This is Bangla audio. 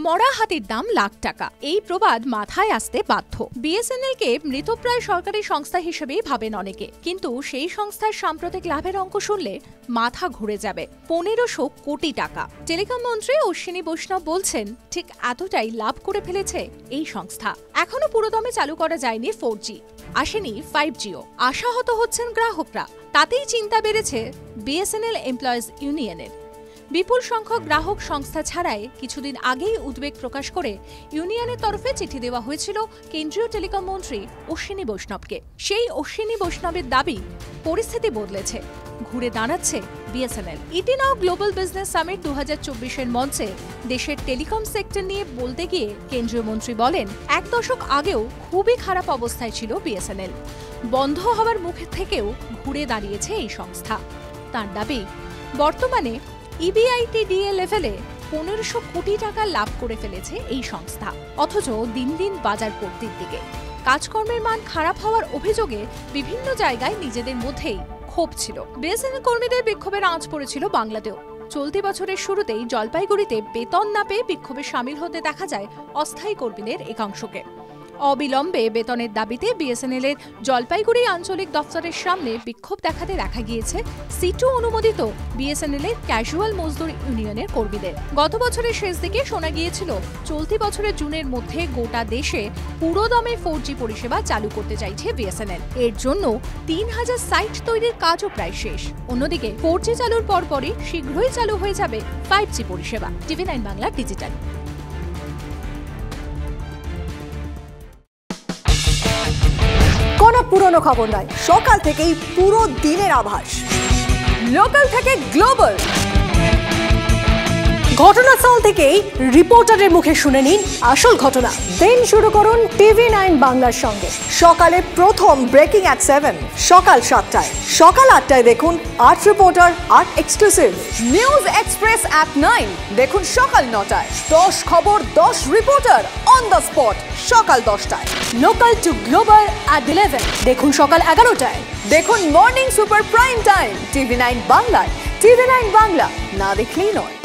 মরা হাতির দাম লাখ টাকা, এই প্রবাদ মাথায় আসতে বাধ্য। বিএসএনএল-কে মৃতপ্রায় সরকারি সংস্থা হিসেবেই ভাবেন অনেকে, কিন্তু সেই সংস্থার সাম্প্রতিক লাভের অঙ্ক শুনলে মাথা ঘুরে যাবে। 1500 কোটি টাকা। টেলিকম মন্ত্রী অশ্বিনী বৈষ্ণব বলছেন, ঠিক এতটাই লাভ করে ফেলেছে এই সংস্থা। এখনো পুরোদমে চালু করা যায়নি 4G, আসেনি 5Gও। আশাহত হচ্ছেন গ্রাহকরা, তাতেই চিন্তা বেড়েছে বিএসএনএল এমপ্লয়িজ ইউনিয়নের। বিপুল সংখ্যক গ্রাহক সংস্থা ছাড়াই কিছুদিন আগেই উদ্বেগ প্রকাশ করে ইউনিয়নের তরফে চিঠি দেওয়া হয়েছিল কেন্দ্রীয় টেলিকম মন্ত্রী অশ্বিনী বৈষ্ণবকে। সেই অশ্বিনী বৈষ্ণবের দাবি, পরিস্থিতি বদলেছে, ঘুরে দাঁড়াচ্ছে বিএসএনএল। ইটি নাও গ্লোবাল বিজনেস সামিট 2024-এর মঞ্চে দেশের টেলিকম সেক্টর নিয়ে বলতে গিয়ে কেন্দ্রীয় মন্ত্রী বলেন, 1 দশক আগেও খুবই খারাপ অবস্থায় ছিল বিএসএনএল। বন্ধ হওয়ার মুখে থেকেও ঘুরে দাঁড়িয়েছে এই সংস্থা। তার দাবি, বর্তমানে ইবিআইটিডিএ লেভেলে 1500 কোটি টাকা লাভ করে ফেলেছে এই সংস্থা। অথচ দিন দিন বাজার পড়তির দিকে। কাজকর্মের মান খারাপ হওয়ার অভিযোগে বিভিন্ন জায়গায় নিজেদের মধ্যেই ক্ষোভ ছিল। বিএসএনএল কর্মীদের বিক্ষোভের আঁচ পড়েছিল বাংলাতেও। চলতি বছরের শুরুতেই জলপাইগুড়িতে বেতন না পেয়ে বিক্ষোভে সামিল হতে দেখা যায় অস্থায়ী কর্মীদের একাংশকে। অবিলম্বে বেতনের দাবিতে বিএসএনএল-এর জলপাইগুড়ি আঞ্চলিক দফতরের সামনে বিক্ষোভ দেখাতে দেখা গিয়েছে সিটু অনুমোদিত বিএসএনএল-এর ক্যাজুয়াল মজদুর ইউনিয়নের কর্মীদের। গত বছরের শেষ দিকে শোনা গিয়েছিল চলতি বছরের জুনের মধ্যে গোটা দেশে পুরোদমে 4G পরিষেবা চালু করতে চাইছে বিএসএনএল। এর জন্য 3000 সাইট তৈরির কাজও প্রায় শেষ। অন্যদিকে 4G চালুর পরপরই শীঘ্রই চালু হয়ে যাবে 5G পরিষেবা। TV9 Bangla digital. কোনো পুরনো খবর নয়, সকাল থেকেই পুরো দিনের আভাস। লোকাল থেকে গ্লোবাল, ঘটনাস্থল থেকেই রিপোর্টারের মুখে শুনে নিন আসল ঘটনা। দিন শুরু করুন TV9 বাংলার সঙ্গে। সকালে প্রথম ব্রেকিং at 7, সকাল 7টায়, সকাল 8টায় দেখুন 8 reporter 8 exclusive. News express at 9 দেখুন সকাল 9টায়। 10 খবর 10 রিপোর্টার অন দ্য স্পট সকাল 10টায়। লোকাল টু গ্লোবাল at 11 দেখুন সকাল 11টায়। দেখুন morning super prime time TV9 বাংলায়। TV9 বাংলা না দেখলেই নয়।